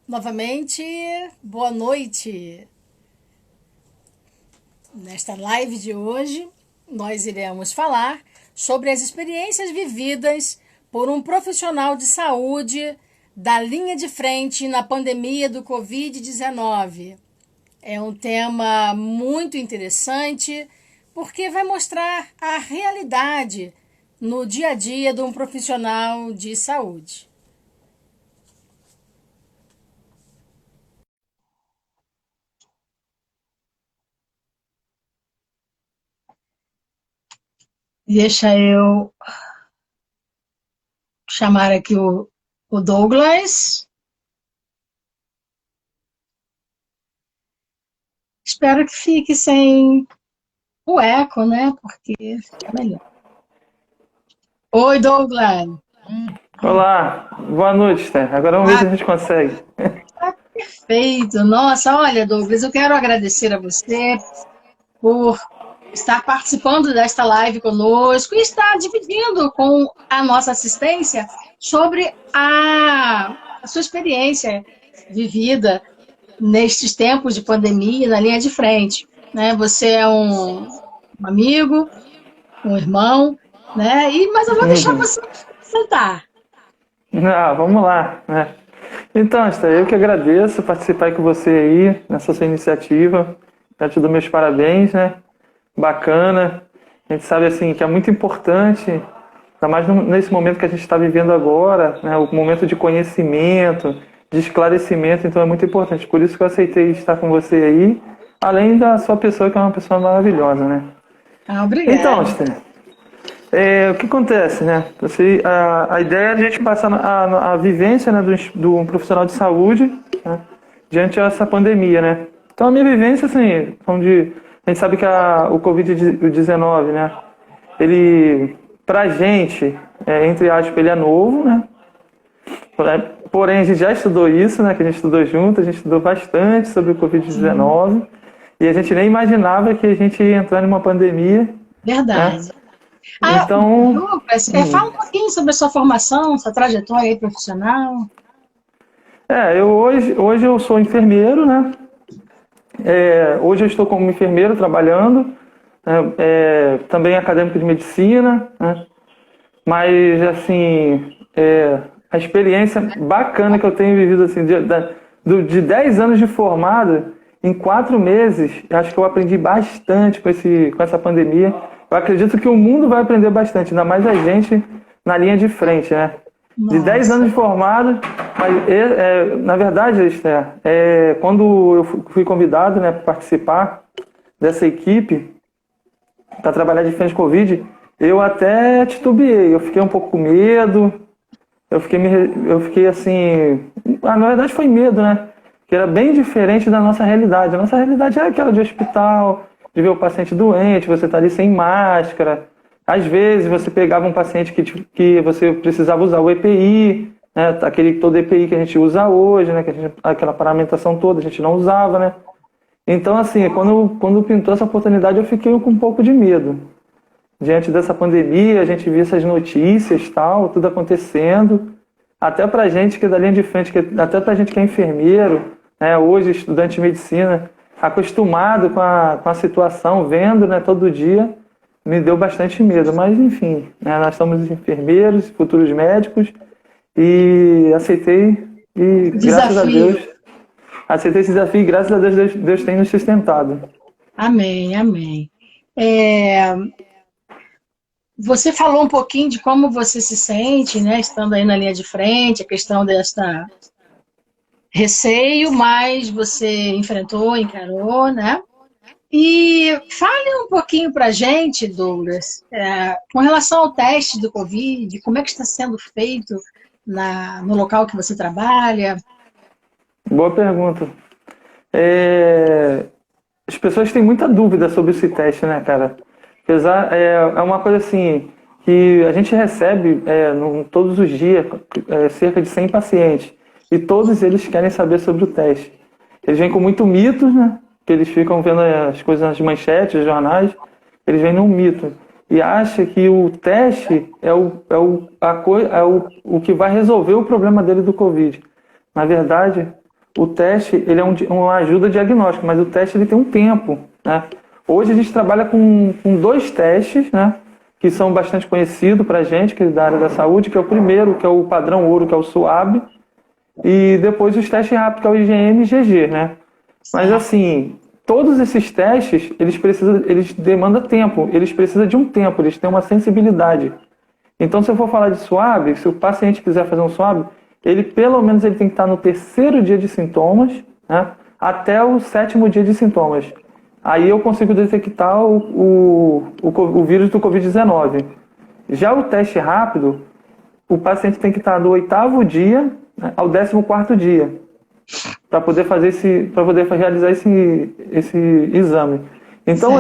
Novamente, boa noite. Nesta live de hoje, nós iremos falar sobre as experiências vividas por um profissional de saúde da linha de frente na pandemia do Covid-19. É um tema muito interessante porque vai mostrar a realidade no dia a dia de um profissional de saúde. Deixa eu chamar aqui o Douglas. Espero que fique sem o eco, né? Porque fica melhor. Oi, Douglas. Olá, boa noite, Esther. Agora vamos ver se a gente consegue. Perfeito. Nossa, olha, Douglas, eu quero agradecer a você por estar participando desta live conosco e estar dividindo com a nossa assistência sobre a sua experiência vivida nestes tempos de pandemia na linha de frente, né? Você é um amigo, um irmão, né? Mas eu vou deixar você sentar. Vamos lá, né? Então, Esther, eu que agradeço participar com você aí nessa sua iniciativa. Já te dou meus parabéns, né? Bacana. A gente sabe assim que é muito importante, ainda mais nesse momento que a gente está vivendo agora, né? O momento de conhecimento, de esclarecimento, então é muito importante. Por isso que eu aceitei estar com você aí, além da sua pessoa, que é uma pessoa maravilhosa, né? Então, Obrigada. Esther, o que acontece, né? A ideia é a gente passar a vivência, né, do profissional de saúde, né, diante dessa pandemia, né? Então a minha vivência, assim, a gente sabe que o Covid-19, né? Ele, pra gente, entre aspas, ele é novo, né? Porém, a gente já estudou isso, né? Que a gente estudou junto, a gente estudou bastante sobre o Covid-19 e a gente nem imaginava que a gente ia entrar numa pandemia, né? Verdade. Então, Douglas, fala um pouquinho sobre a sua formação, sua trajetória aí profissional. hoje eu sou enfermeiro, né? Hoje eu estou como enfermeiro trabalhando, né? Também acadêmico de medicina, né? Mas, assim, a experiência bacana que eu tenho vivido, assim, de 10 anos de formado, em 4 meses, acho que eu aprendi bastante com essa pandemia. Eu acredito que o mundo vai aprender bastante, ainda mais a gente na linha de frente, né? De 10 Nossa. anos de formado, mas na verdade, Esther, quando eu fui convidado, né, para participar dessa equipe para trabalhar de frente Covid, eu até titubeei, eu fiquei um pouco com medo, eu fiquei assim, na verdade foi medo, né? Que era bem diferente da nossa realidade. A nossa realidade é aquela de hospital, de ver o paciente doente, você tá ali sem máscara. Às vezes você pegava um paciente que você precisava usar o EPI, né? Todo EPI que a gente usa hoje, né? Aquela paramentação toda a gente não usava, né? Então, assim, quando pintou essa oportunidade, eu fiquei com um pouco de medo. Diante dessa pandemia, a gente via essas notícias, tal, tudo acontecendo. Até pra gente que é da linha de frente, até pra gente que é enfermeiro, né, hoje estudante de medicina, acostumado com a situação, vendo, né, todo dia, me deu bastante medo. Mas, enfim, né, nós somos enfermeiros, futuros médicos, e aceitei, e graças a Desafio. Deus, aceitei esse desafio e graças a Deus tem nos sustentado. Amém, amém. É, Você falou um pouquinho de como você se sente, né, estando aí na linha de frente, a questão desta receio, mas você enfrentou, encarou, né? E fale um pouquinho para a gente, Douglas, com relação ao teste do Covid, como é que está sendo feito no local que você trabalha? Boa pergunta. É, As pessoas têm muita dúvida sobre esse teste, né, cara? Apesar, é uma coisa assim, que a gente recebe todos os dias cerca de 100 pacientes. E todos eles querem saber sobre o teste. Eles vêm com muito mitos, né? Que eles ficam vendo as coisas nas manchetes, nos jornais. Eles vêm num mito. E acham que o teste o que vai resolver o problema dele do Covid. Na verdade, o teste ele é uma ajuda diagnóstica, mas o teste ele tem um tempo, né? Hoje a gente trabalha com 2 testes, né, que são bastante conhecidos para a gente, que é da área da saúde, que é o primeiro, que é o padrão ouro, que é o SUAB, e depois os testes rápidos, que é o IgM e IgG, né? Mas assim, todos esses testes, eles demandam tempo, eles precisam de um tempo, eles têm uma sensibilidade. Então, se eu for falar de SUAB, se o paciente quiser fazer um SUAB, ele pelo menos ele tem que estar no 3º dia de sintomas, né, até o 7º dia de sintomas. Aí eu consigo detectar o vírus do Covid-19. Já o teste rápido, o paciente tem que estar do 8º dia, né, ao 14º dia, para poder realizar esse exame. Então,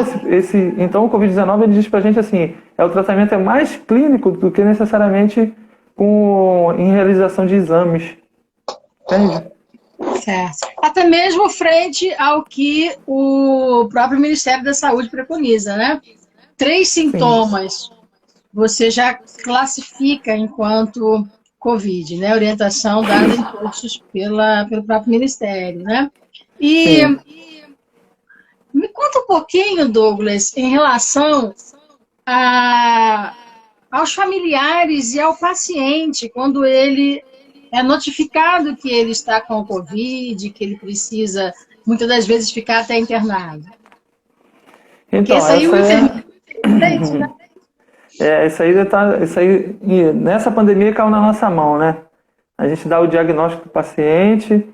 então o Covid-19 ele diz para a gente assim, o tratamento é mais clínico do que necessariamente em realização de exames. Entende? Certo. Até mesmo frente ao que o próprio Ministério da Saúde preconiza, né? 3 sintomas você já classifica enquanto Covid, né? Orientação dada em cursos pelo próprio Ministério, né? E me conta um pouquinho, Douglas, em relação aos familiares e ao paciente, quando ele é notificado que ele está com o Covid, que ele precisa, muitas das vezes, ficar até internado. Então, essa aí o enfermeiro isso aí, nessa pandemia caiu na nossa mão, né? A gente dá o diagnóstico do paciente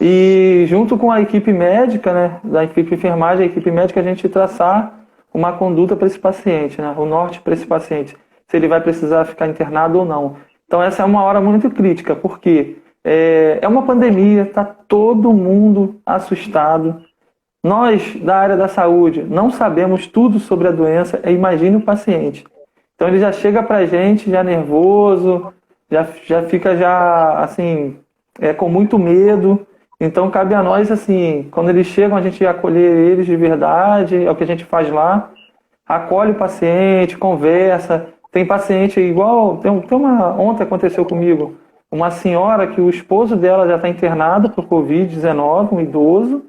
e junto com a equipe médica, né, da equipe enfermagem, a equipe médica, a gente traçar uma conduta para esse paciente, né, o norte para esse paciente, se ele vai precisar ficar internado ou não. Então essa é uma hora muito crítica, porque é uma pandemia, está todo mundo assustado. Nós, da área da saúde, não sabemos tudo sobre a doença, imagine o paciente. Então ele já chega para a gente já nervoso, já fica assim, com muito medo. Então cabe a nós, assim, quando eles chegam, a gente acolher eles de verdade, é o que a gente faz lá. Acolhe o paciente, conversa. Tem paciente igual, ontem aconteceu comigo, uma senhora que o esposo dela já está internado por Covid-19, um idoso,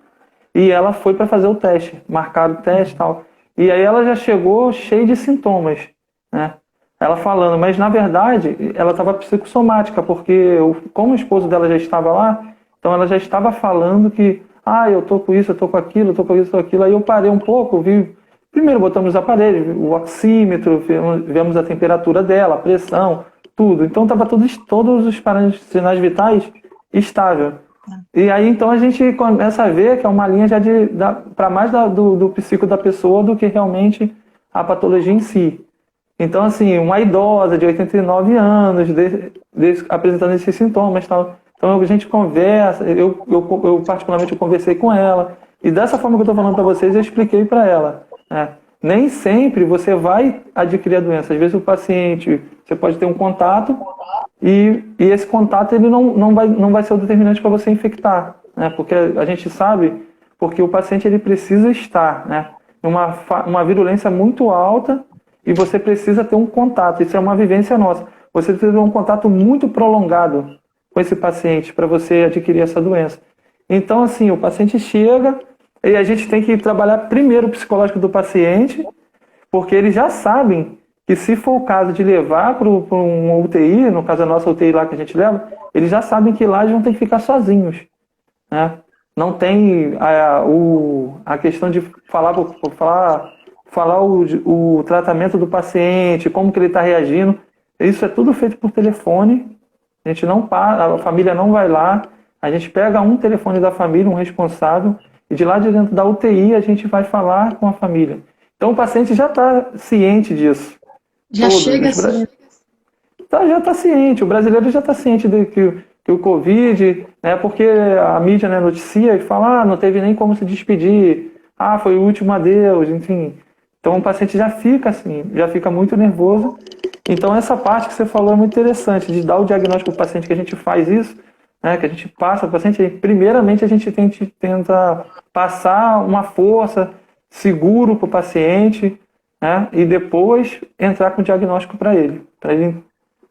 e ela foi para fazer o teste, marcaram o teste e tal. E aí ela já chegou cheia de sintomas, né? Ela falando, mas na verdade ela estava psicossomática, porque como o esposo dela já estava lá, então ela já estava falando que, eu tô com isso, eu tô com aquilo, eu tô com isso, eu tô com aquilo. Aí eu parei um pouco, vi, primeiro botamos os aparelhos, o oxímetro, vemos a temperatura dela, a pressão, tudo. Então estava todos os parâmetros, sinais vitais estável. E aí então a gente começa a ver que é uma linha já para mais do psico da pessoa do que realmente a patologia em si. Então assim, uma idosa de 89 anos apresentando esses sintomas, tal. Então a gente conversa, eu particularmente eu conversei com ela e dessa forma que eu estou falando para vocês eu expliquei para ela, né? Nem sempre você vai adquirir a doença. Às vezes o paciente, você pode ter um contato e esse contato ele não vai ser o determinante para você infectar, né? Porque a gente sabe, porque o paciente ele precisa estar, né, uma virulência muito alta e você precisa ter um contato. Isso é uma vivência nossa. Você precisa ter um contato muito prolongado com esse paciente para você adquirir essa doença. Então, assim, o paciente chega e a gente tem que trabalhar primeiro o psicológico do paciente, porque eles já sabem que se for o caso de levar para um UTI, no caso a nossa UTI lá que a gente leva, eles já sabem que lá eles vão ter que ficar sozinhos, né? Não tem a questão de falar o tratamento do paciente, como que ele está reagindo. Isso é tudo feito por telefone. A gente não para, a família não vai lá. A gente pega um telefone da família, um responsável, e de lá de dentro da UTI a gente vai falar com a família. Então o paciente já está ciente disso. Já chega assim. Já está ciente, o brasileiro já está ciente de que o Covid, né, porque a mídia, né, noticia e fala, não teve nem como se despedir, foi o último adeus, enfim. Então o paciente já fica assim, já fica muito nervoso. Então essa parte que você falou é muito interessante, de dar o diagnóstico para o paciente, que a gente faz isso, né, que a gente passa para o paciente, primeiramente a gente tenta passar uma força seguro para o paciente, né, e depois entrar com o diagnóstico para ele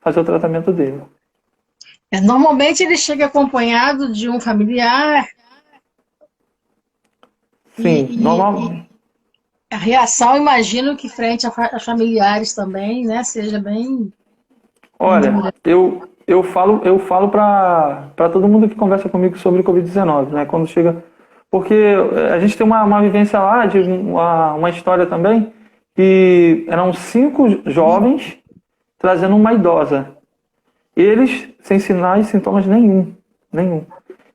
fazer o tratamento dele. Normalmente ele chega acompanhado de um familiar Sim, e a reação, imagino que frente a familiares também, né, seja bem olha, dura. eu falo para todo mundo que conversa comigo sobre Covid-19, né? Quando chega. Porque a gente tem uma vivência lá, de uma história também, que eram 5 jovens trazendo uma idosa. Eles sem sinais e sintomas nenhum. Nenhum.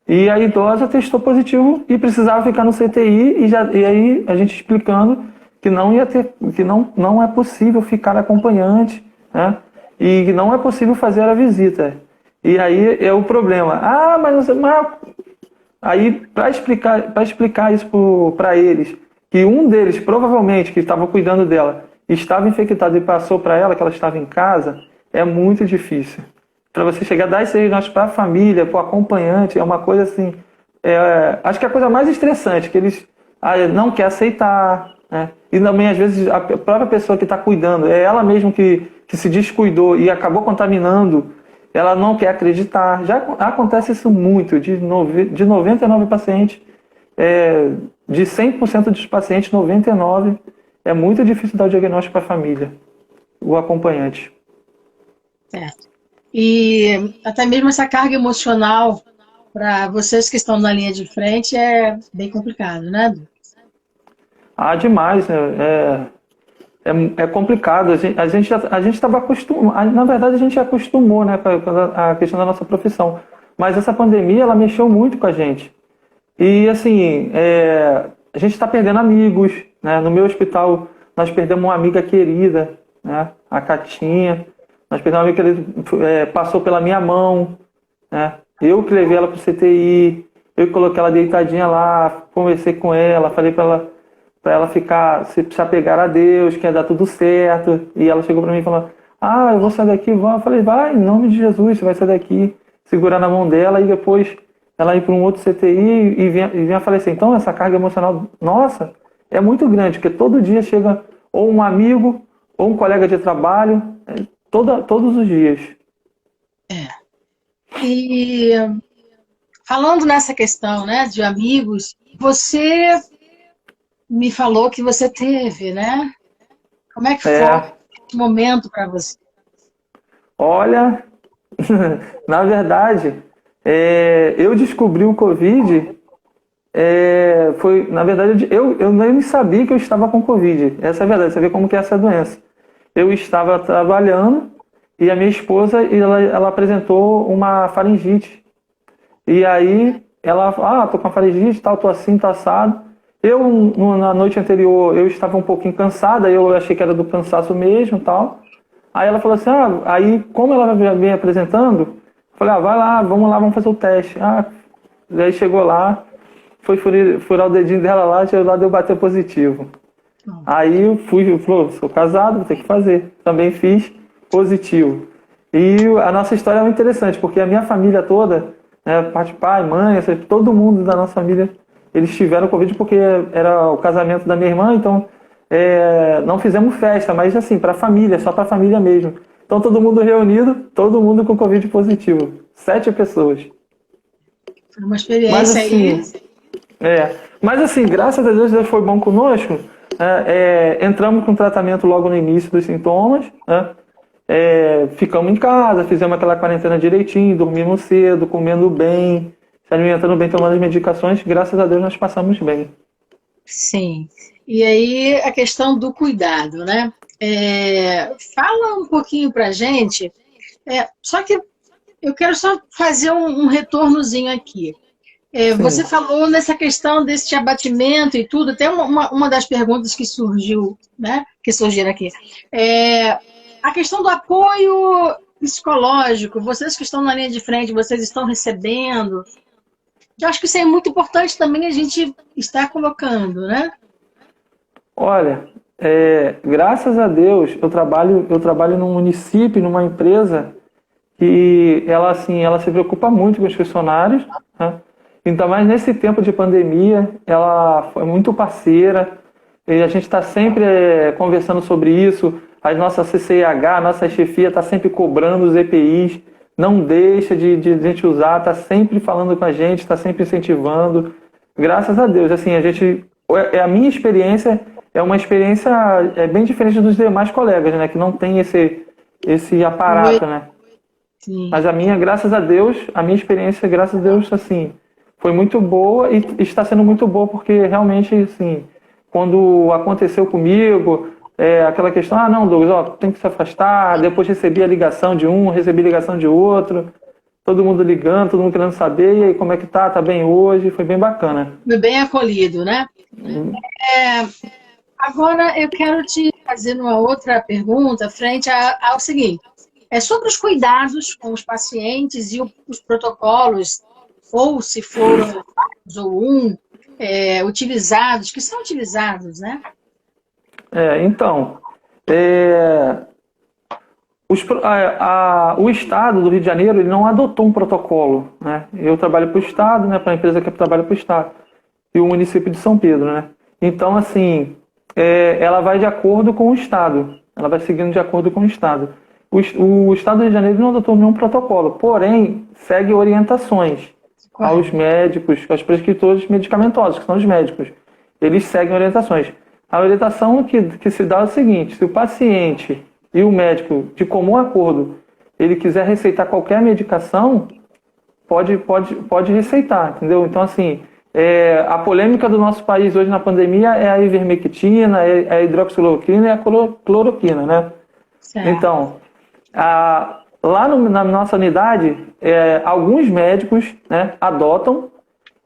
E a idosa testou positivo e precisava ficar no CTI, e aí a gente explicando que não ia ter, que não é possível ficar acompanhante, né? E que não é possível fazer a visita. E aí é o problema. Ah, mas aí para explicar isso para eles, que um deles provavelmente que estava cuidando dela estava infectado e passou para ela que ela estava em casa, é muito difícil. Para você chegar a dar esse diagnóstico para a família, para o acompanhante, é uma coisa assim. Acho que é a coisa mais estressante, que eles não quer aceitar, né? E também, às vezes, a própria pessoa que está cuidando, é ela mesma que se descuidou e acabou contaminando, ela não quer acreditar. Já acontece isso muito, de 99 pacientes, de 100% dos pacientes, 99, é muito difícil dar o diagnóstico para a família, o acompanhante. Certo. E até mesmo essa carga emocional para vocês que estão na linha de frente é bem complicado, né, Du? Demais, né? É complicado. A gente estava acostumado. Na verdade, a gente já acostumou, né, com a questão da nossa profissão. Mas essa pandemia, ela mexeu muito com a gente. E, assim, a gente está perdendo amigos, né? No meu hospital, nós perdemos uma amiga querida, né? A Catinha. Nós perdemos uma amiga que passou pela minha mão, né? Eu que levei ela para o CTI, eu que coloquei ela deitadinha lá, conversei com ela, falei para ela ficar, se apegar a Deus, que ia dar tudo certo. E ela chegou para mim e falou: Ah, eu vou sair daqui, vou. Eu falei: Vai, em nome de Jesus, você vai sair daqui. Segurar na mão dela e depois ela ir para um outro CTI e vinha falecer. Então, essa carga emocional, nossa, é muito grande, porque todo dia chega ou um amigo ou um colega de trabalho, todos os dias. E falando nessa questão, né, de amigos, você me falou que você teve, né? Como é que foi É, esse momento para você? olha, na verdade, eu descobri o Covid, na verdade, eu nem sabia que eu estava com Covid. Essa é a verdade, você vê como que é essa doença. Eu estava trabalhando e a minha esposa, ela apresentou uma faringite. E aí, ela, tô com a faringite, tal, tô assim, tô assado. Na noite anterior, eu estava um pouquinho cansada, eu achei que era do cansaço mesmo, tal. Aí ela falou assim, aí como ela vem apresentando, eu falei, vai lá, vamos fazer o teste. Aí chegou lá, foi furar o dedinho dela lá, chegou lá, deu bater positivo. Aí eu falou, sou casado, vou ter que fazer. Também fiz positivo. E a nossa história é muito interessante, porque a minha família toda, né, parte de pai, mãe, todo mundo da nossa família, eles tiveram Covid porque era o casamento da minha irmã, então não fizemos festa, mas assim, para a família, só para a família mesmo. Então todo mundo reunido, todo mundo com Covid positivo. 7 pessoas. Foi uma Mas experiência assim, aí. mas assim, graças a Deus foi bom conosco. Entramos com tratamento logo no início dos sintomas, né? Ficamos em casa, fizemos aquela quarentena direitinho, dormimos cedo, comendo bem, se alimentando bem, tomando as medicações. Graças a Deus nós passamos bem. Sim. E aí a questão do cuidado, né? Fala um pouquinho pra gente. Só que eu quero só fazer um retornozinho aqui. Você Sim. falou nessa questão desse abatimento e tudo, até uma das perguntas que surgiu, né? Que surgiram aqui. A questão do apoio psicológico, vocês que estão na linha de frente, vocês estão recebendo. Eu acho que isso é muito importante também a gente estar colocando, né? Olha, graças a Deus eu trabalho num município, numa empresa que ela assim, ela se preocupa muito com os funcionários, né? Então, mas nesse tempo de pandemia, ela foi muito parceira e a gente está sempre conversando sobre isso. A nossa CCIH, a nossa chefia está sempre cobrando os EPIs não deixa de a gente usar, está sempre falando com a gente, está sempre incentivando. Graças a Deus, assim, a minha experiência é uma experiência bem diferente dos demais colegas, né, que não tem esse aparato, né? Sim. Mas graças a Deus, a minha experiência, graças a Deus, assim, foi muito boa e está sendo muito boa porque realmente, assim, quando aconteceu comigo, aquela questão, não, Douglas, ó, tem que se afastar, depois recebi a ligação de um, recebi a ligação de outro, todo mundo ligando, todo mundo querendo saber, e aí, como é que tá bem hoje, foi bem bacana. Foi bem acolhido, né? Agora eu quero te fazer uma outra pergunta frente ao seguinte, sobre os cuidados com os pacientes e os protocolos, ou se foram vários ou utilizados, que são utilizados, né? Então, o Estado do Rio de Janeiro ele não adotou um protocolo, né? Eu trabalho para o Estado, né? Para a empresa que trabalha para o Estado, e o município de São Pedro, né? Então, assim, ela vai de acordo com o Estado, ela vai seguindo de acordo com o Estado. O Estado do Rio de Janeiro não adotou nenhum protocolo, porém, segue orientações aos médicos, aos prescritores medicamentosos, que são os médicos. Eles seguem orientações. A orientação que se dá é o seguinte, se o paciente e o médico, de comum acordo, ele quiser receitar qualquer medicação, pode receitar, entendeu? Então, assim, a polêmica do nosso país hoje na pandemia é a ivermectina, é a hidroxicloroquina e a cloroquina, né? Certo. Então, lá na nossa unidade, alguns médicos, né, adotam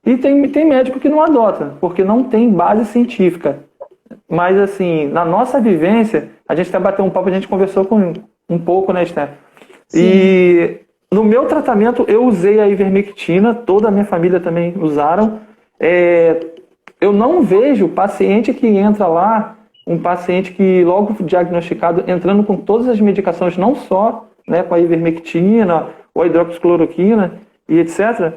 e tem médico que não adota, porque não tem base científica. Mas, assim, na nossa vivência, a gente até bateu um papo, a gente conversou um pouco, né, Esther? E no meu tratamento, eu usei a ivermectina, toda a minha família também usaram. Eu não vejo paciente que entra lá, um paciente que logo diagnosticado, entrando com todas as medicações, não só, né, com a ivermectina ou a hidroxicloroquina e etc.,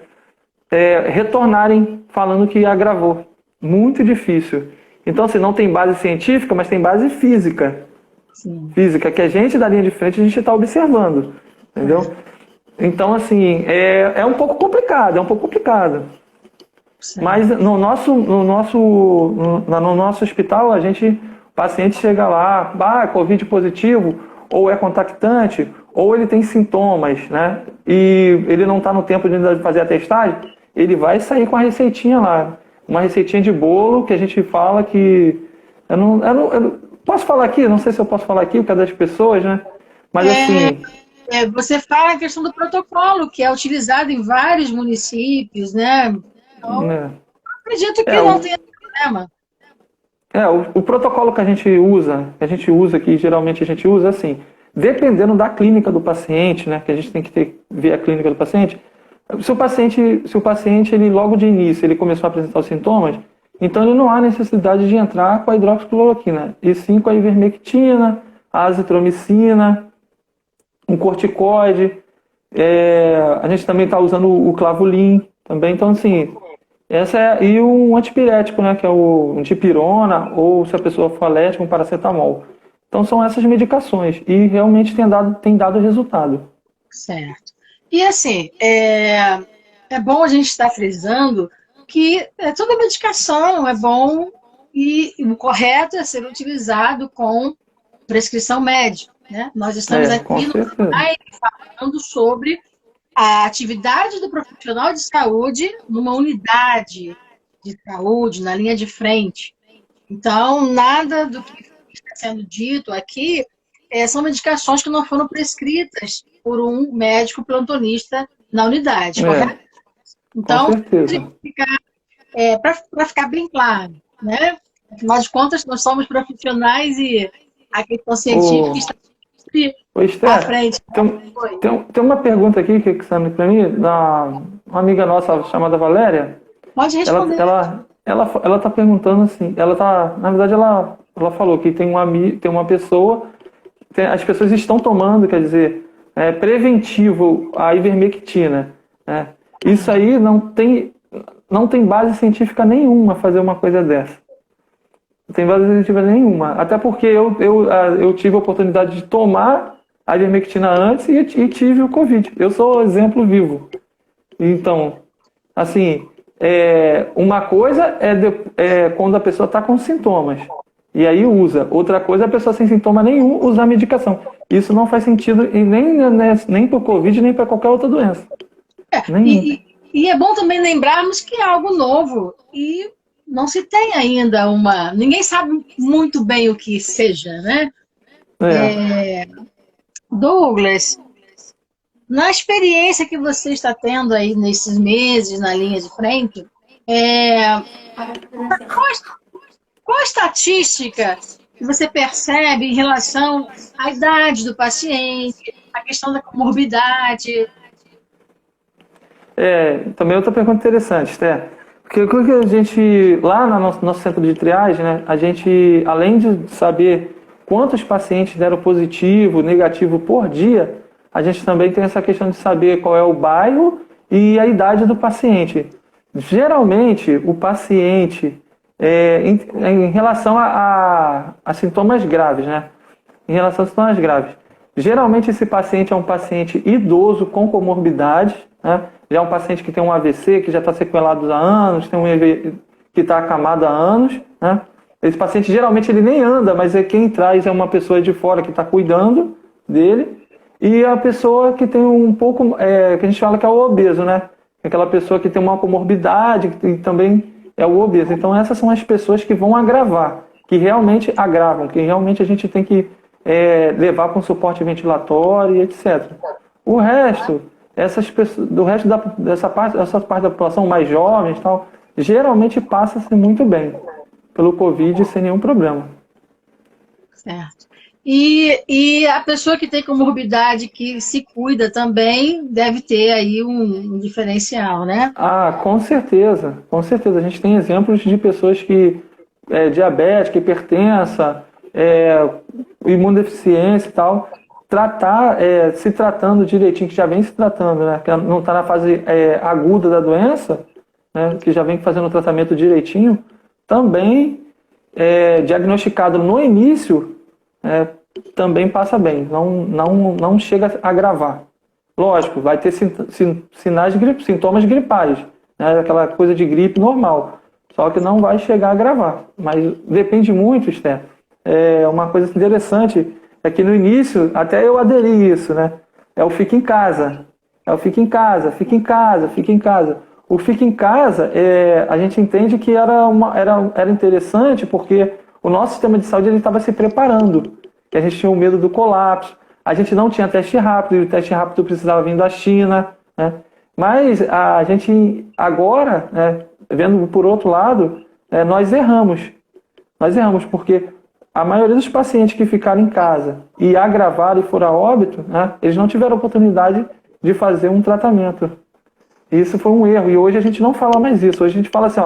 retornarem falando que agravou. Muito difícil. Então, assim, não tem base científica, mas tem base física. Sim. Física, que a gente da linha de frente, a gente está observando. Entendeu? Então, assim, é um pouco complicado, Sim. Mas no nosso hospital, o paciente chega lá, Covid positivo, ou é contactante, ou ele tem sintomas, né? E ele não está no tempo de fazer a testagem, ele vai sair com a receitinha lá. Uma receitinha de bolo que a gente fala que... Eu não posso falar aqui? Não sei se eu posso falar aqui, por causa das pessoas, né? Mas assim... Você fala a questão do protocolo, que é utilizado em vários municípios, né? Então, acredito que não tenha problema. O protocolo que a gente usa aqui, geralmente a gente usa assim, dependendo da clínica do paciente, né? Que a gente tem que ver a clínica do paciente. Se o paciente ele logo de início ele começou a apresentar os sintomas, então ele não há necessidade de entrar com a hidroxicloroquina, e sim com a ivermectina, a azitromicina, um corticoide, a gente também está usando o Clavulin também, então assim, e um antipirético, né, que é um dipirona, ou se a pessoa for alérgica, um paracetamol. Então são essas medicações, e realmente tem dado resultado. Certo. E assim, é bom a gente estar frisando que toda medicação é bom e o correto é ser utilizado com prescrição médica, né? Nós estamos aqui falando sobre a atividade do profissional de saúde numa unidade de saúde, na linha de frente. Então, nada do que está sendo dito aqui são medicações que não foram prescritas por um médico plantonista na unidade, correto? Então, para ficar bem claro, né? Afinal de contas, nós somos profissionais e a questão científica está sempre à frente. Tem uma pergunta aqui que está para mim, uma amiga nossa chamada Valéria. Pode responder. Ela está perguntando assim, na verdade, ela falou que tem uma pessoa, as pessoas estão tomando, quer dizer, preventivo a ivermectina, né? Isso aí não tem base científica nenhuma fazer uma coisa dessa. Não tem base científica nenhuma. Até porque eu tive a oportunidade de tomar a ivermectina antes e tive o Covid. Eu sou exemplo vivo. Então, assim, uma coisa é quando a pessoa está com sintomas, e aí usa. Outra coisa é a pessoa sem sintoma nenhum usar a medicação. Isso não faz sentido nem para o Covid, nem para qualquer outra doença. E é bom também lembrarmos que é algo novo e não se tem ainda ninguém sabe muito bem o que seja, né? Douglas, na experiência que você está tendo aí nesses meses na linha de frente, qual a estatística que você percebe em relação à idade do paciente, a questão da comorbidade? Também outra pergunta interessante, Esther. Porque o que a gente, lá no nosso centro de triagem, né, a gente, além de saber quantos pacientes deram positivo, negativo por dia, a gente também tem essa questão de saber qual é o bairro e a idade do paciente. Geralmente, o paciente, em relação a sintomas graves, né? Em relação a sintomas graves, geralmente esse paciente é um paciente idoso com comorbidades, né? Já é um paciente que tem um AVC, que já está sequelado há anos, tem um EV que está acamado há anos, né? Esse paciente geralmente ele nem anda, mas quem traz é uma pessoa de fora que está cuidando dele, e a pessoa que tem um pouco, que a gente fala que é o obeso, né? Aquela pessoa que tem uma comorbidade, que também é o obeso. Então essas são as pessoas que vão agravar, que realmente agravam, que realmente a gente tem que levar com suporte ventilatório e etc. O resto, dessa parte da população mais jovens, tal, geralmente passa-se muito bem pelo Covid sem nenhum problema. Certo. E a pessoa que tem comorbidade, que se cuida também, deve ter aí um diferencial, né? Com certeza, com certeza. A gente tem exemplos de pessoas que diabética, hipertensa, imunodeficiência e tal, se tratando direitinho, que já vem se tratando, né? Que não está na fase aguda da doença, né? Que já vem fazendo o tratamento direitinho, também diagnosticado no início, também passa bem, não chega a agravar. Lógico, vai ter sinais de gripe, sintomas gripais, né? Aquela coisa de gripe normal, só que não vai chegar a agravar. Mas depende muito, Esther. Uma coisa interessante é que no início, até eu aderi a isso, né? O fica em casa. O fica em casa, fica em casa, fica em casa. O fica em casa, a gente entende que era interessante porque o nosso sistema de saúde estava se preparando. Que a gente tinha o medo do colapso. A gente não tinha teste rápido, e o teste rápido precisava vir da China, né? Mas a gente agora, né, vendo por outro lado, nós erramos. Nós erramos porque a maioria dos pacientes que ficaram em casa e agravaram e foram a óbito, né, eles não tiveram oportunidade de fazer um tratamento. Isso foi um erro. E hoje a gente não fala mais isso. Hoje a gente fala assim,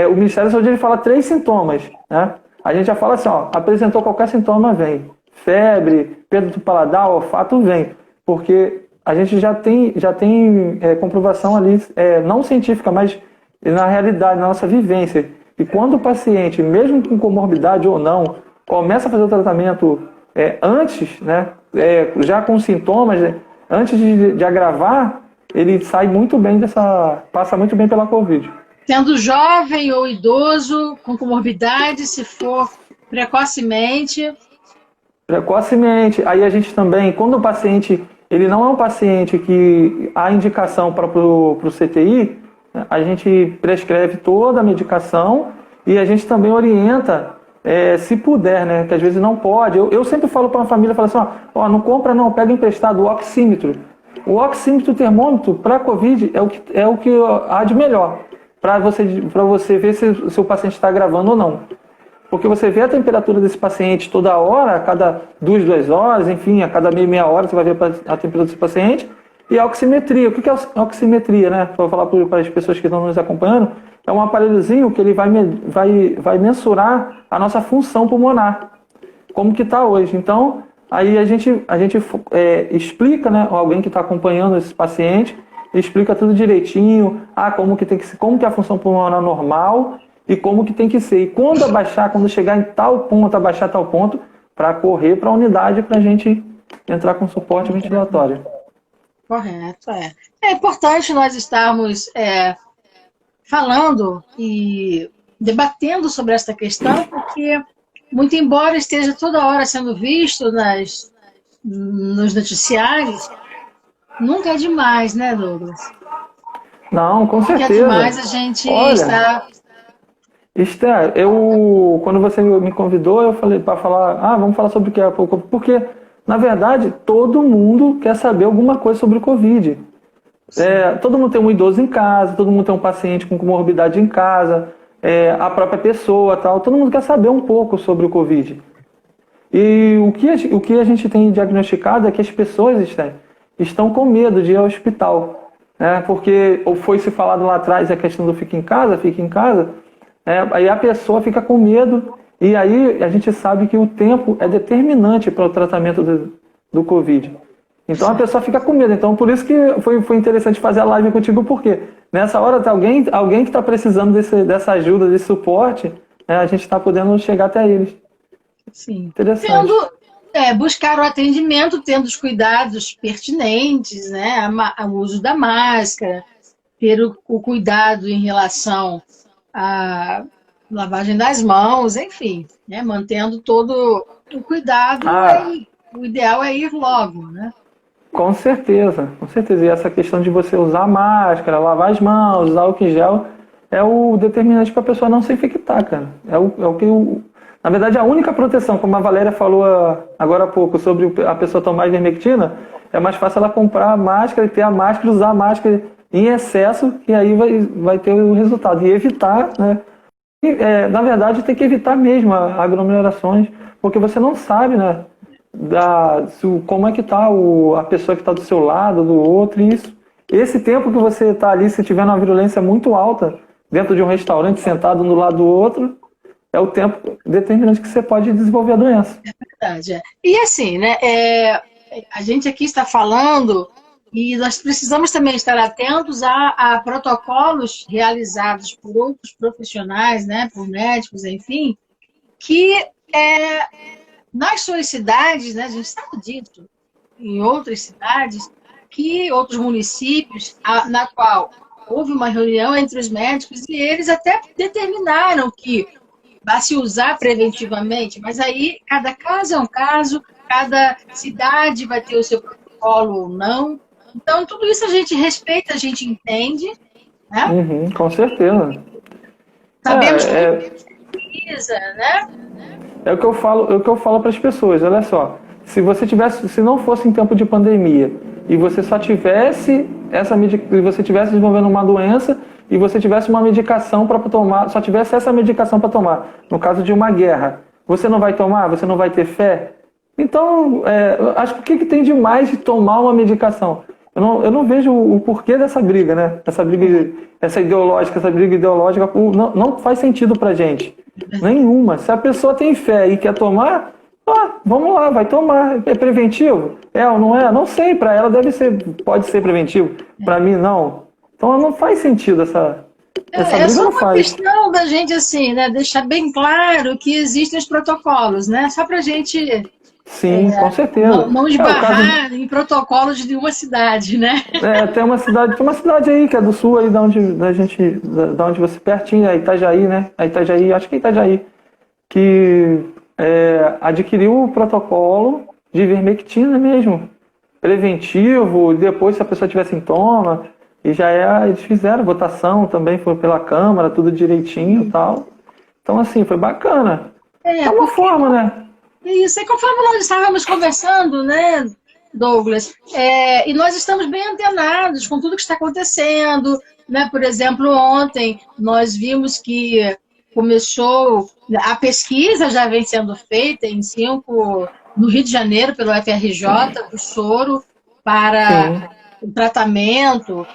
o Ministério da Saúde ele fala 3 sintomas, né? A gente já fala assim, apresentou qualquer sintoma, vem. Febre, perda do paladar, olfato, vem. Porque a gente já tem comprovação ali, não científica, mas na realidade, na nossa vivência. E quando o paciente, mesmo com comorbidade ou não, começa a fazer o tratamento antes, né, já com sintomas, antes de agravar, ele sai muito bem passa muito bem pela Covid. Sendo jovem ou idoso, com comorbidade, se for precocemente. Precocemente. Aí a gente também, quando o paciente, ele não é um paciente que há indicação para o CTI, a gente prescreve toda a medicação e a gente também orienta, se puder, né? Que às vezes não pode. Eu sempre falo para a família, falo assim, não compra não, pega emprestado o oxímetro. O oxímetro, o termômetro, para a Covid é o que há de melhor, para você ver se o seu paciente está gravando ou não. Porque você vê a temperatura desse paciente toda hora, a cada 2 horas, enfim, a cada meia hora você vai ver a temperatura desse paciente. E a oximetria. O que é a oximetria, né? Vou falar para as pessoas que estão nos acompanhando. É um aparelhozinho que ele vai mensurar a nossa função pulmonar. Como que está hoje. Então, aí a gente explica, né? Alguém que está acompanhando esse paciente, explica tudo direitinho. Como que é a função pulmonar normal e como que tem que ser. E quando chegar em tal ponto, abaixar tal ponto, para correr para a unidade para a gente entrar com suporte ventilatório. Correto, é. É importante nós estarmos falando e debatendo sobre esta questão, porque, muito embora esteja toda hora sendo visto nos noticiários, nunca é demais, né, Douglas? Não, com Nunca é certeza. demais a gente Olha, estar... Esther, quando você me convidou, eu falei para falar, vamos falar sobre o que é pouco, porque, na verdade, todo mundo quer saber alguma coisa sobre o Covid. Todo mundo tem um idoso em casa, todo mundo tem um paciente com comorbidade em casa, a própria pessoa, tal, todo mundo quer saber um pouco sobre o Covid. E o que a gente tem diagnosticado é que as pessoas, Esther, estão com medo de ir ao hospital, né? Porque foi se falado lá atrás a questão do fica em casa, aí a pessoa fica com medo, e aí a gente sabe que o tempo é determinante para o tratamento do Covid. Então a pessoa fica com medo. Então por isso que foi interessante fazer a live contigo, porque nessa hora tem alguém que está precisando dessa ajuda, desse suporte, né, a gente está podendo chegar até eles. Sim. Interessante. Buscar o atendimento, tendo os cuidados pertinentes, né? O uso da máscara, ter o cuidado em relação à lavagem das mãos, enfim, né? Mantendo todo o cuidado, o ideal é ir logo, né? Com certeza, com certeza. E essa questão de você usar máscara, lavar as mãos, usar álcool em gel, é o determinante para a pessoa não se infectar, cara. Na verdade, a única proteção, como a Valéria falou agora há pouco, sobre a pessoa tomar ivermectina, é mais fácil ela comprar a máscara e ter a máscara, usar a máscara em excesso, e aí vai ter o resultado. E evitar, né? Na verdade, tem que evitar mesmo aglomerações, porque você não sabe, né? Como é que está a pessoa que está do seu lado, do outro, e isso. Esse tempo que você está ali, se tiver uma virulência muito alta, dentro de um restaurante, sentado um do lado do outro, é o tempo determinante que você pode desenvolver a doença. É verdade. E assim, né? A gente aqui está falando e nós precisamos também estar atentos a protocolos realizados por outros profissionais, né? Por médicos, enfim, que nas suas cidades, né? A gente sabe disso, em outras cidades, outros municípios, na qual houve uma reunião entre os médicos e eles até determinaram que vai se usar preventivamente, mas aí cada caso é um caso, cada cidade vai ter o seu protocolo ou não. Então, tudo isso a gente respeita, a gente entende, né? Uhum, com certeza. Sabemos que precisa, né? É o que eu falo para as pessoas, olha só, se não fosse em tempo de pandemia e você só tivesse você tivesse desenvolvendo uma doença e você tivesse uma medicação para tomar, só tivesse essa medicação para tomar, no caso de uma guerra, você não vai tomar? Você não vai ter fé? Então, acho que o que tem de mais de tomar uma medicação? Eu não vejo o porquê dessa briga, né? Essa briga ideológica não faz sentido pra gente. Nenhuma. Se a pessoa tem fé e quer tomar, vamos lá, vai tomar. É preventivo? Ou não é? Não sei, para ela pode ser preventivo. Para mim, não. Então não faz sentido essa briga, só não uma faz. questão da gente, assim, né, deixar bem claro que existem os protocolos, né? Só pra gente... Sim, com certeza. Não esbarrar em protocolos de uma cidade, né? Tem uma cidade aí que é do sul, aí da onde você pertinho, a Itajaí, né? Acho que é Itajaí, que adquiriu o protocolo de ivermectina mesmo, preventivo, e depois se a pessoa tiver sintoma, e eles fizeram votação também, foi pela Câmara, tudo direitinho e tal. Então, assim, foi bacana. É uma forma, né? Isso, e conforme nós estávamos conversando, né, Douglas, e nós estamos bem antenados com tudo que está acontecendo, né? Por exemplo, ontem nós vimos que começou, a pesquisa já vem sendo feita no Rio de Janeiro, pelo FRJ, o soro para o tratamento.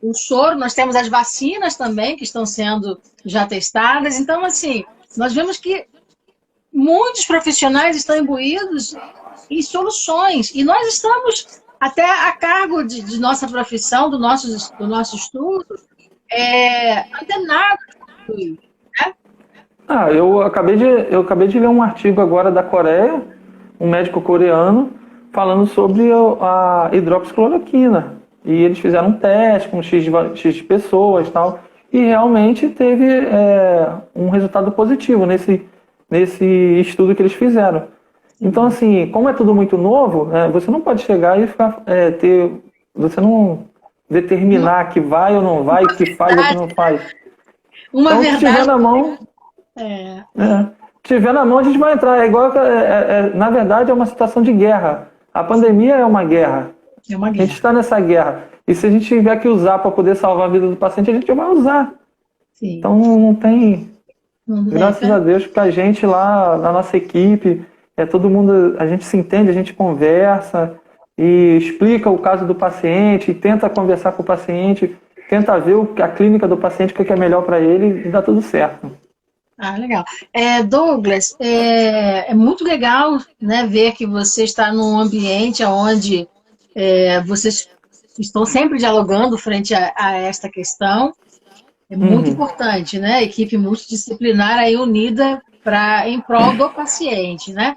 O soro, nós temos as vacinas também, que estão sendo já testadas. Então, assim, nós vemos que muitos profissionais estão imbuídos em soluções. E nós estamos até a cargo de nossa profissão, do nosso estudo, antenados com isso, né? Eu acabei de ler um artigo agora da Coreia, um médico coreano, falando sobre a hidroxicloroquina. E eles fizeram um teste com X de pessoas e tal, e realmente teve um resultado positivo nesse estudo que eles fizeram. Então, assim, como é tudo muito novo, você não pode chegar e ficar, você não determinar que vai ou não vai, que faz ou que não faz. Uma então, verdade. se tiver na mão, tiver na mão, a gente vai entrar. É igual, na verdade, é uma situação de guerra. A pandemia é uma guerra. É uma guerra. A gente está nessa guerra. E se a gente tiver que usar para poder salvar a vida do paciente, a gente vai usar. Sim. Então, não tem... Graças a Deus, que a gente lá, na nossa equipe, todo mundo, a gente se entende, a gente conversa e explica o caso do paciente, tenta conversar com o paciente, tenta ver a clínica do paciente, o que é melhor para ele, e dá tudo certo. Ah, legal. Douglas, é muito legal, né, ver que você está num ambiente onde vocês estão sempre dialogando frente a esta questão. É muito importante, né? A equipe multidisciplinar aí unida em prol do paciente, né?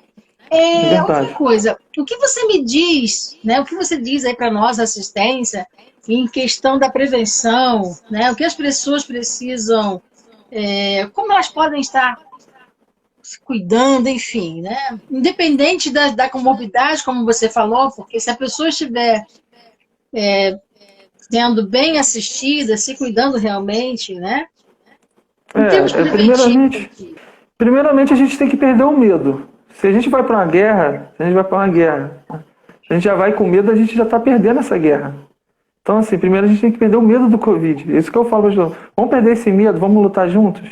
Outra coisa, o que você me diz, né? O que você diz aí para nós, assistência, em questão da prevenção, né? O que as pessoas precisam, como elas podem estar se cuidando, enfim, né? Independente da comorbidade, como você falou, porque se a pessoa estiver sendo bem assistida, se cuidando realmente, né? Primeiramente, a gente tem que perder o medo. Se a gente vai para uma guerra, se a gente já vai com medo, a gente já está perdendo essa guerra. Então, assim, primeiro a gente tem que perder o medo do Covid. É isso que eu falo, vamos perder esse medo, vamos lutar juntos?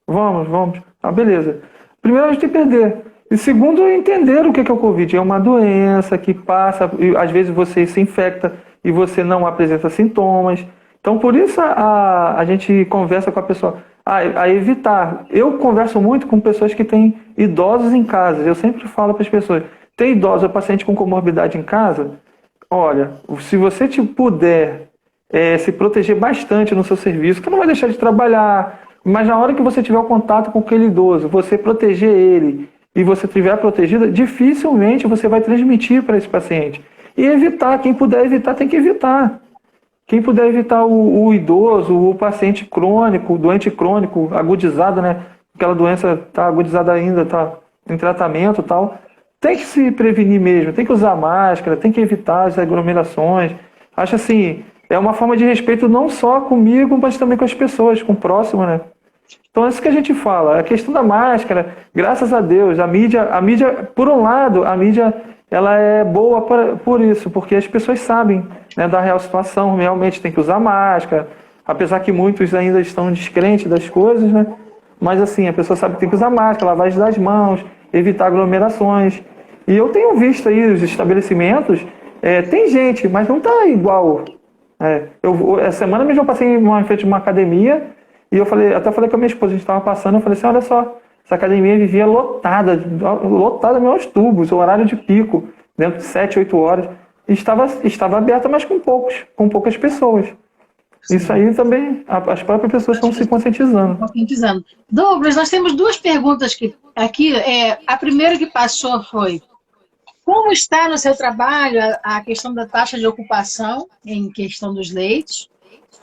Vamos. Ah, beleza. Primeiro a gente tem que perder. E segundo, entender o que é o Covid. É uma doença que passa, e às vezes você se infecta e você não apresenta sintomas. Então, por isso a gente conversa com a pessoa a evitar. Eu converso muito com pessoas que têm idosos em casa. Eu sempre falo para as pessoas, tem idoso ou paciente com comorbidade em casa? Olha, se você puder se proteger bastante no seu serviço, que não vai deixar de trabalhar, mas na hora que você tiver o contato com aquele idoso, você proteger ele e você estiver protegida, dificilmente você vai transmitir para esse paciente. E evitar, quem puder evitar, tem que evitar. Quem puder evitar o idoso, o paciente crônico, doente crônico, agudizado, né? Aquela doença está agudizada ainda, está em tratamento e tal. Tem que se prevenir mesmo, tem que usar máscara, tem que evitar as aglomerações. Acho assim, é uma forma de respeito não só comigo, mas também com as pessoas, com o próximo, né? Então é isso que a gente fala. A questão da máscara, graças a Deus, a mídia, por um lado, a mídia ela é boa por isso, porque as pessoas sabem, né, da real situação, realmente tem que usar máscara, apesar que muitos ainda estão descrentes das coisas, né? Mas assim, a pessoa sabe que tem que usar máscara, lavagem das mãos, evitar aglomerações. E eu tenho visto aí os estabelecimentos, tem gente, mas não está igual. Essa semana mesmo eu passei em frente de uma academia e até falei com a minha esposa, a gente estava passando, eu falei assim, olha só, essa academia vivia lotada mesmo aos tubos, o horário de pico, dentro de 7, 8 horas. E estava aberta, mas com poucas pessoas. Sim. Isso aí também, as próprias pessoas estão se conscientizando. Douglas, nós temos duas perguntas aqui. A primeira que passou foi, como está no seu trabalho a questão da taxa de ocupação em questão dos leitos?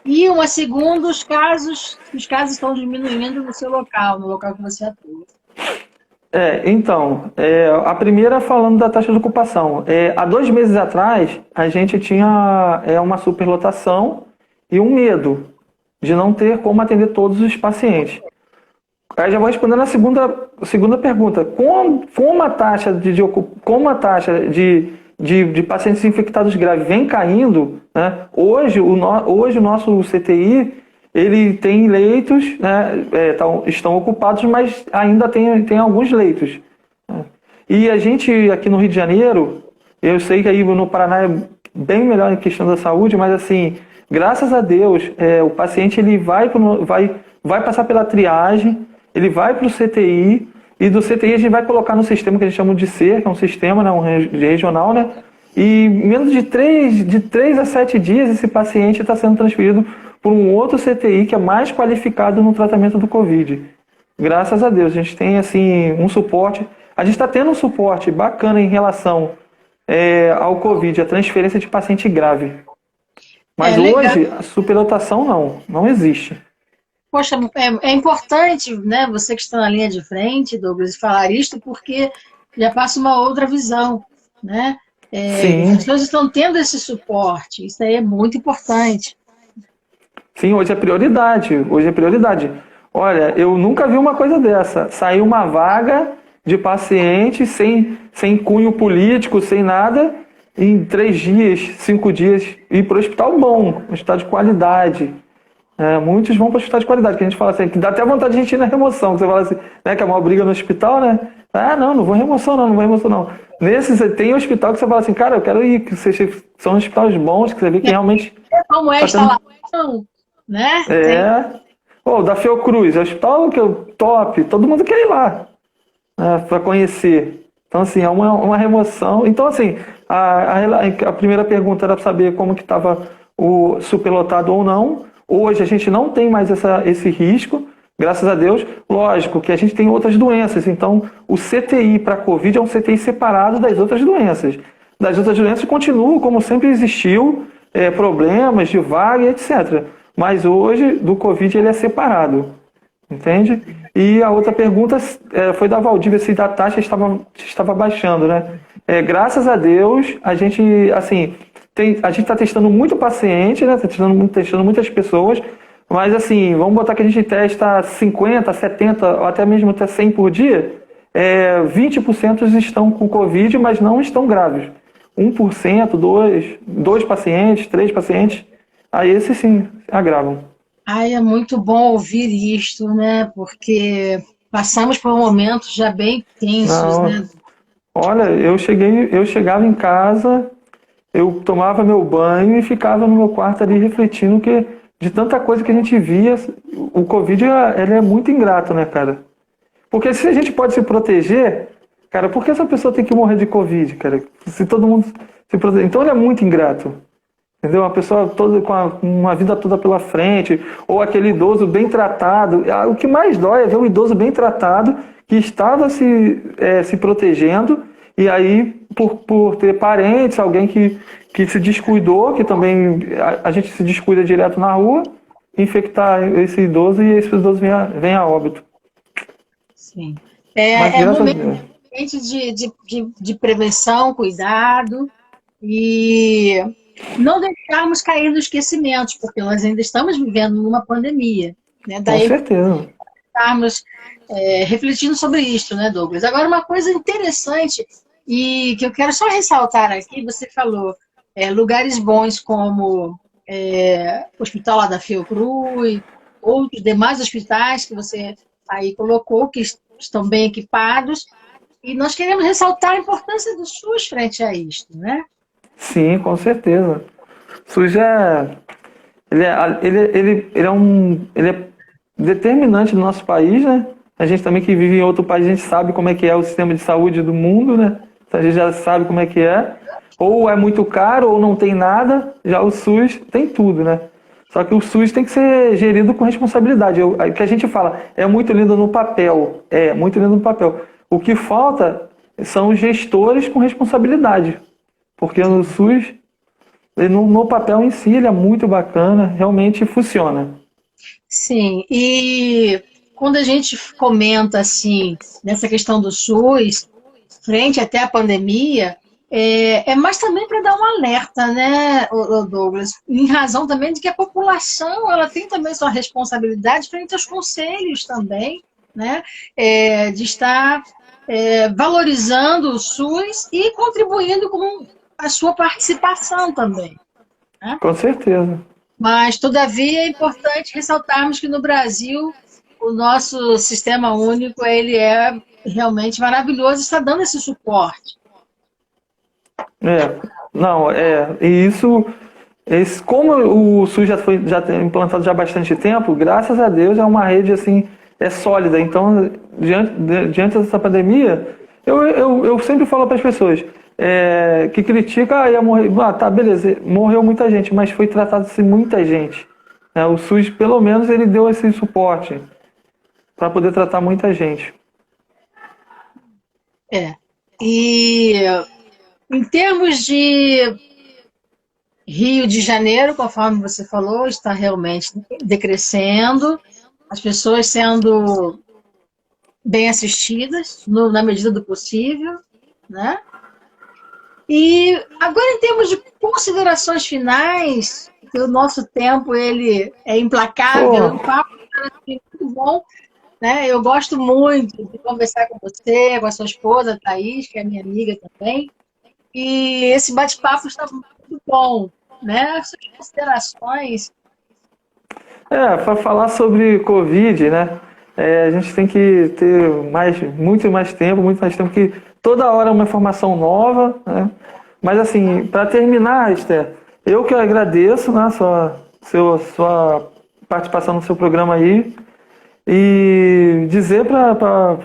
E uma segunda, os casos estão diminuindo no seu local, no local que você atua. Então, a primeira falando da taxa de ocupação. Há 2 meses atrás, a gente tinha uma superlotação e um medo de não ter como atender todos os pacientes. Aí já vou respondendo a segunda pergunta. Como a taxa de pacientes infectados graves vem caindo, né? Hoje o nosso CTI ele tem leitos, né? Estão ocupados, mas ainda tem alguns leitos. Né? E a gente aqui no Rio de Janeiro, eu sei que aí no Paraná é bem melhor em questão da saúde, mas assim, graças a Deus, o paciente ele vai passar pela triagem, ele vai para o CTI, e do CTI a gente vai colocar no sistema que a gente chama de SER, que é um sistema, né, regional, né? E menos de 3 a 7 dias esse paciente está sendo transferido por um outro CTI que é mais qualificado no tratamento do Covid. Graças a Deus, a gente tem assim um suporte. A gente está tendo um suporte bacana em relação ao Covid, a transferência de paciente grave. Mas legal. hoje, a superlotação não existe. Poxa, é importante, né, você que está na linha de frente, Douglas, falar isto, porque já passa uma outra visão, né? As Sim, pessoas estão tendo esse suporte, isso aí é muito importante. sim, hoje é prioridade. Hoje é prioridade. Olha, eu nunca vi uma coisa dessa. Saiu uma vaga de paciente sem cunho político, sem nada, em 3 dias, 5 dias, ir para o hospital bom, um hospital de qualidade. Muitos vão para o hospital de qualidade, que a gente fala assim, que dá até vontade de a gente ir na remoção, que você fala assim, né, que é uma briga no hospital, né? Ah, não vou remoção não vou remoção não. Nesse, tem hospital que você fala assim, cara, eu quero ir, que são hospitais bons, que você vê que realmente... Como é a instalação, né? Pô, da Fiocruz, é um hospital que eu top, todo mundo quer ir lá, né, para conhecer. Então, assim, é uma remoção. Então, assim, a primeira pergunta era para saber como que estava o superlotado ou não. Hoje a gente não tem mais esse risco, graças a Deus. Lógico que a gente tem outras doenças, então o CTI para a Covid é um CTI separado das outras doenças. Das outras doenças continua como sempre existiu, problemas de vaga, etc. Mas hoje, do Covid, ele é separado, entende? E a outra pergunta foi da Valdívia, se a taxa estava baixando, né? Graças a Deus, a gente, assim... a gente está testando muito paciente, né? Está testando muitas pessoas, mas assim, vamos botar que a gente testa 50, 70 ou até mesmo até 100 por dia, 20% estão com Covid, mas não estão graves. 1%, 2 pacientes, 3 pacientes, aí esses sim agravam. Ai, é muito bom ouvir isto, né? Porque passamos por momentos já bem tensos, Não, né? olha, eu chegava em casa, eu tomava meu banho e ficava no meu quarto ali refletindo que de tanta coisa que a gente via, o Covid ele é muito ingrato, né, cara? Porque se a gente pode se proteger, cara, por que essa pessoa tem que morrer de Covid, cara? Se todo mundo se proteger. Então ele é muito ingrato. Entendeu? Uma pessoa toda com uma vida toda pela frente, ou aquele idoso bem tratado. O que mais dói é ver um idoso bem tratado que estava se protegendo, e aí, por ter parentes, alguém que se descuidou, que também a gente se descuida direto na rua, infectar esse idoso e esse idoso vem a óbito. Sim. Mas É graças a momento Deus. de prevenção, cuidado e não deixarmos cair no esquecimento, porque nós ainda estamos vivendo numa pandemia, né? Com Daí certeza. estarmos refletindo sobre isso, né, Douglas? Agora, uma coisa interessante e que eu quero só ressaltar aqui, você falou lugares bons como o hospital lá da Fiocruz, outros demais hospitais que você aí colocou, que estão bem equipados, e nós queremos ressaltar a importância do SUS frente a isto, né? Sim, com certeza. O SUS ele é determinante no nosso país, né? A gente também que vive em outro país, a gente sabe como é que é o sistema de saúde do mundo, né? A gente já sabe como é que é. Ou é muito caro ou não tem nada, já o SUS tem tudo, né? Só que o SUS tem que ser gerido com responsabilidade. O que a gente fala é muito lindo no papel, muito lindo no papel. O que falta são os gestores com responsabilidade, porque no SUS, no papel em si, ele é muito bacana, realmente funciona. Sim, e quando a gente comenta assim, nessa questão do SUS, frente até a pandemia, mais também para dar um alerta, né, Douglas? Em razão também de que a população ela tem também sua responsabilidade frente aos conselhos também, né, de estar valorizando o SUS e contribuindo com a sua participação também, né? Com certeza. Mas, todavia, é importante ressaltarmos que no Brasil o nosso sistema único ele é realmente maravilhoso, está dando esse suporte. Não, e isso, como o SUS já tem implantado já há bastante tempo, graças a Deus é uma rede assim, sólida. Então, diante dessa pandemia, eu sempre falo para as pessoas que criticam, ia morrer, tá, beleza, morreu muita gente, mas foi tratado-se muita gente. O SUS, pelo menos, ele deu esse suporte para poder tratar muita gente. E Em termos de Rio de Janeiro, conforme você falou, está realmente decrescendo, as pessoas sendo bem assistidas, na medida do possível, né? E agora, em termos de considerações finais, que o nosso tempo ele é implacável, o Pô, papo está muito bom, né? Eu gosto muito de conversar com você, com a sua esposa, Thaís, que é minha amiga também, e esse bate-papo está muito bom, né? Suas considerações. para falar sobre Covid, né? A gente tem que ter muito mais tempo, que toda hora é uma informação nova, né? Mas assim, para terminar, Esther, eu que agradeço, né, sua participação no seu programa aí e dizer para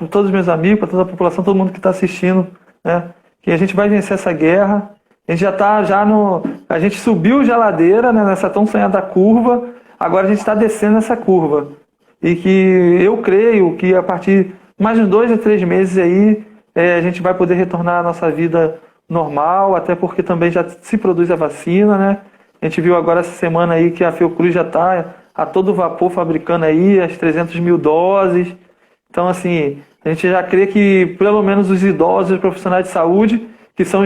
todos os meus amigos, para toda a população, todo mundo que está assistindo, né, que a gente vai vencer essa guerra. A gente já está já no, a gente subiu já a ladeira, né, nessa tão sonhada curva. Agora a gente está descendo essa curva e que eu creio que a partir de mais de 2 a 3 meses aí a gente vai poder retornar à nossa vida normal, até porque também já se produz a vacina, né? A gente viu agora essa semana aí que a Fiocruz já está a todo vapor fabricando aí as 300 mil doses. Então, assim, a gente já crê que pelo menos os idosos e os profissionais de saúde, que são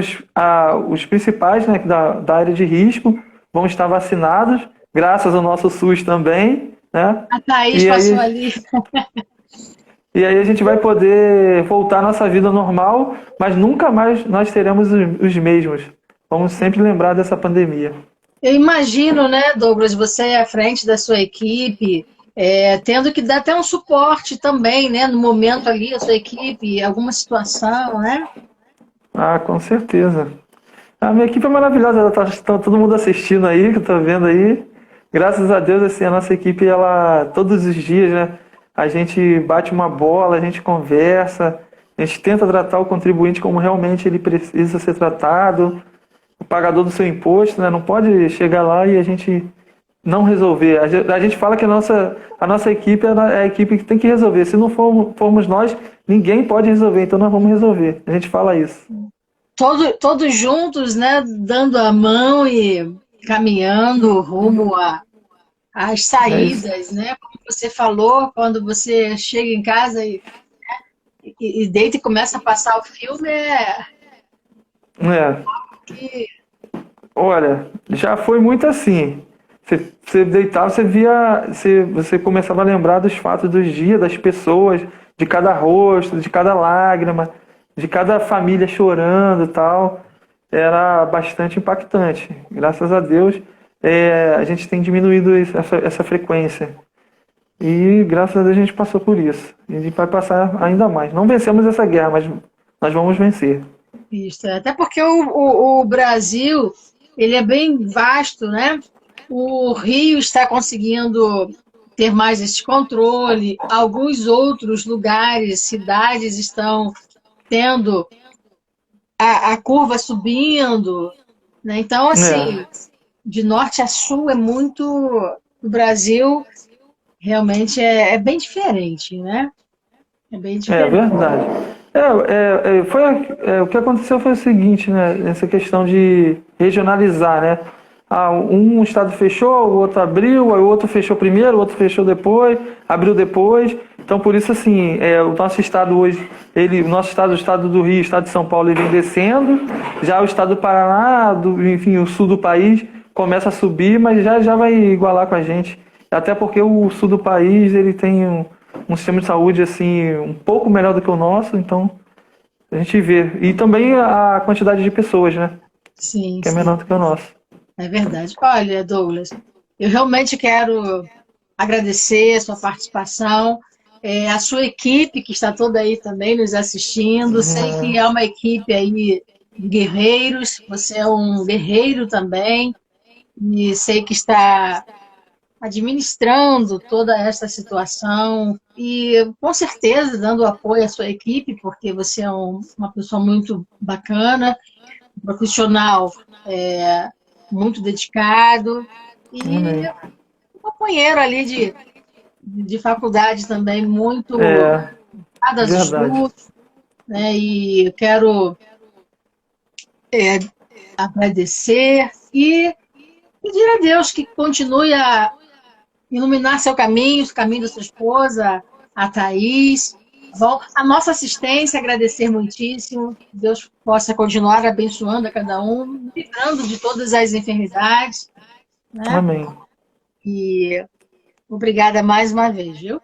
os principais, né, da área de risco, vão estar vacinados, graças ao nosso SUS também, né? A Thaís E passou aí, ali. e aí a gente vai poder voltar à nossa vida normal, mas nunca mais nós teremos os mesmos. Vamos sempre lembrar dessa pandemia. Eu imagino, né, Douglas, você à frente da sua equipe, tendo que dar até um suporte também, né, no momento ali, a sua equipe, alguma situação, né? Ah, com certeza. A minha equipe é maravilhosa, tá todo mundo assistindo aí, que eu tô vendo aí. Graças a Deus, assim, a nossa equipe, ela, todos os dias, né, a gente bate uma bola, a gente conversa, a gente tenta tratar o contribuinte como realmente ele precisa ser tratado, o pagador do seu imposto, né, não pode chegar lá e a gente não resolver. A gente fala que a nossa equipe é a equipe que tem que resolver. Se não formos nós, ninguém pode resolver, então nós vamos resolver. A gente fala isso. Todos juntos, né, dando a mão e caminhando rumo às É isso. saídas, né? Como você falou, quando você chega em casa e deita e começa a passar o filme, É. que Olha, já foi muito assim. Você deitava, você começava a lembrar dos fatos dos dias, das pessoas, de cada rosto, de cada lágrima, de cada família chorando e tal. Era bastante impactante. Graças a Deus, a gente tem diminuído essa frequência. E graças a Deus a gente passou por isso. E a gente vai passar ainda mais. Não vencemos essa guerra, mas nós vamos vencer. isso. Até porque o Brasil, ele é bem vasto, né? O Rio está conseguindo ter mais esse controle, alguns outros lugares, cidades estão tendo a curva subindo, né? Então, É. assim, de norte a sul é muito. O Brasil realmente é bem diferente, né? É bem É diferente. verdade. O que aconteceu foi o seguinte, né? Essa questão de regionalizar, né? Um estado fechou, o outro abriu, aí o outro fechou primeiro, o outro fechou depois, abriu depois. Então, por isso, assim, o nosso estado hoje, o nosso estado, o estado do Rio, o estado de São Paulo, ele vem descendo. Já o estado do Paraná, enfim, o sul do país, começa a subir, mas já vai igualar com a gente. Até porque o sul do país, ele tem um sistema de saúde assim um pouco melhor do que o nosso, então a gente vê. E também a quantidade de pessoas, né? Sim, Que é sim, menor do que o nosso. é verdade. Olha, Douglas, eu realmente quero agradecer a sua participação, a sua equipe que está toda aí também nos assistindo. Sei que é uma equipe aí de guerreiros, você é um guerreiro também, e sei que está administrando toda essa situação e, com certeza, dando apoio à sua equipe, porque você é uma pessoa muito bacana, um profissional muito dedicado e Amém. um companheiro ali de faculdade também muito É dadas verdade. juntos, né? E eu quero é, agradecer e pedir a Deus que continue a iluminar seu caminho, o caminho da sua esposa, a Thaís. Tá bom? A nossa assistência, agradecer muitíssimo. Que Deus possa continuar abençoando a cada um, livrando de todas as enfermidades, né? Amém. E obrigada mais uma vez, viu?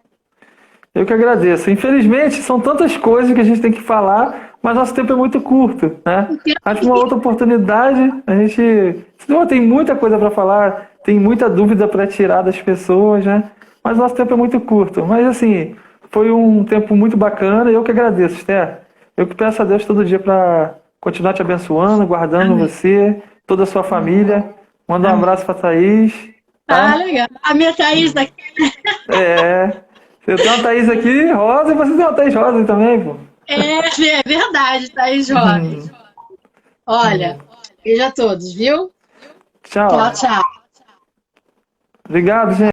Eu que agradeço. Infelizmente, são tantas coisas que a gente tem que falar, mas nosso tempo é muito curto, né? Acho que uma outra oportunidade, a gente tem muita coisa para falar, tem muita dúvida para tirar das pessoas, né? Mas nosso tempo é muito curto. Mas assim, foi um tempo muito bacana e eu que agradeço, Esther. Eu que peço a Deus todo dia para continuar te abençoando, guardando Amém. você, toda a sua família. Manda um Amém. abraço para Thaís, Ah, tá? legal. A minha Thaís daqui. É. Eu tenho uma Thaís aqui, rosa, e você tem uma Thaís rosa também, pô. É verdade, Thaís Rosa. Olha, beijo a todos, viu? Tchau, Tchau. tchau. Obrigado, gente.